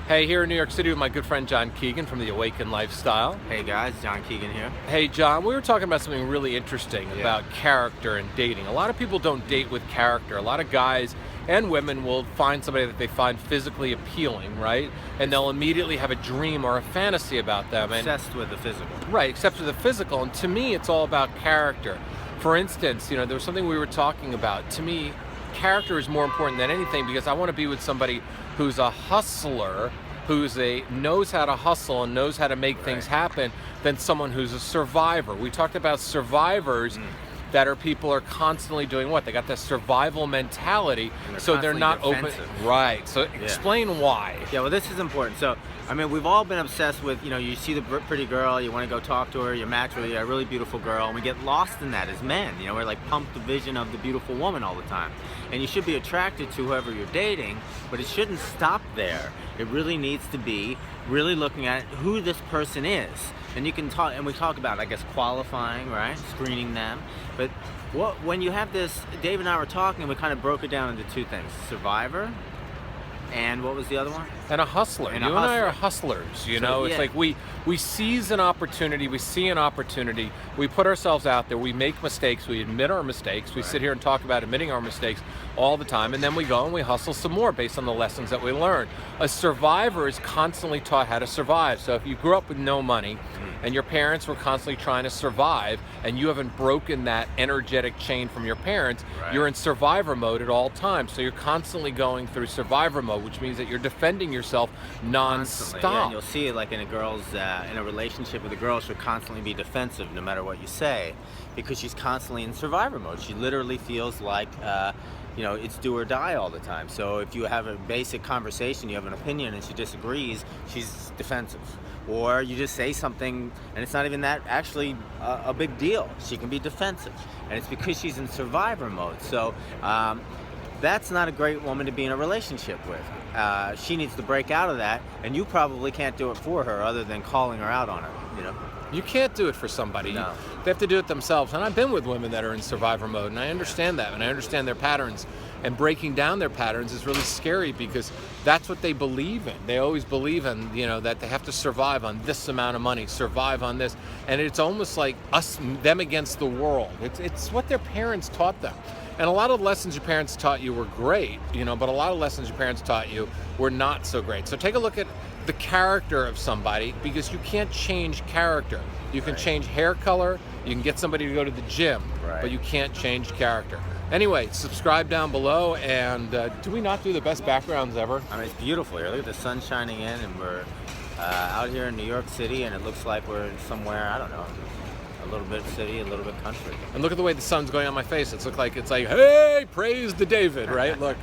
Hey, here in New York City with my good friend John Keegan from the Awaken Lifestyle. Hey guys, John Keegan here. Hey, John, we were talking about something really interesting Yeah. about character and dating. A lot of people don't date with character. A lot of guys and women will find somebody that they find physically appealing, right? And they'll immediately have a dream or a fantasy about them. And Obsessed with the physical. right, except for the physical. And to me, it's all about character. For instance, there was something we were talking about. To me, character is more important than anything because I want to be with somebody who's a hustler, knows how to hustle and knows how to make things happen, than someone who's a survivor. We talked about survivors that are constantly doing what? They got this survival mentality, And so they're not constantly open. defensive. Right. So explain why. Yeah, well, this is important. So, I mean, we've all been obsessed with, you see the pretty girl, you want to go talk to her, you match with a really beautiful girl, and we get lost in that as men. We're like pumped the vision of the beautiful woman all the time. And you should be attracted to whoever you're dating, but it shouldn't stop there. It really needs to be really looking at who this person is. And you can talk, and we talk about, I guess, qualifying, right? Screening them. But when you have this, Dave and I were talking, and we kind of broke it down into two things: survivor, and what was the other one? And a hustler. And you a and I are hustler. hustlers. It's yeah. like we seize an opportunity, we see an opportunity, we put ourselves out there, we make mistakes, we admit our mistakes, we sit here and talk about admitting our mistakes all the time, and then we go and we hustle some more based on the lessons that we learn. A survivor is constantly taught how to survive. So if you grew up with no money and your parents were constantly trying to survive and you haven't broken that energetic chain from your parents, you're in survivor mode at all times. So you're constantly going through survivor mode, which means that you're defending yourself Constantly, yeah, non-stop. and you'll see it like in in a relationship with a girl, she'll constantly be defensive no matter what you say, because she's constantly in survivor mode. She literally feels like it's do or die all the time. So if you have a basic conversation, you have an opinion, and she disagrees, she's defensive. Or you just say something and it's not even that actually a big deal, she can be defensive, and it's because she's in survivor mode. So that's not a great woman to be in a relationship with. She needs to break out of that, and you probably can't do it for her other than calling her out on it. You can't do it for somebody. No. They have to do it themselves. And I've been with women that are in survivor mode, and I understand that, and I understand their patterns. And breaking down their patterns is really scary because that's what they believe in. They always believe in, that they have to survive on this amount of money, survive on this. And it's almost like them against the world. It's what their parents taught them. And a lot of the lessons your parents taught you were great, but a lot of lessons your parents taught you were not so great. So take a look at the character of somebody, because you can't change character. You can change hair color, you can get somebody to go to the gym, but you can't change character. Anyway, subscribe down below, and do we not do the best backgrounds ever? I mean, it's beautiful here. Look at the sun shining in, and we're out here in New York City, and it looks like we're somewhere, I don't know, a little bit city, a little bit country. And look at the way the sun's going on my face. It's like, hey, praise the David, right? Look,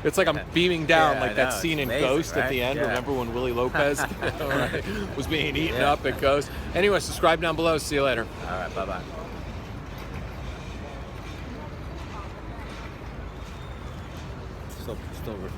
it's like I'm beaming down, like that scene in amazing, Ghost at the end. Yeah. Remember when Willie Lopez was being eaten up at Ghost? Anyway, subscribe down below. See you later. All right, bye-bye. Still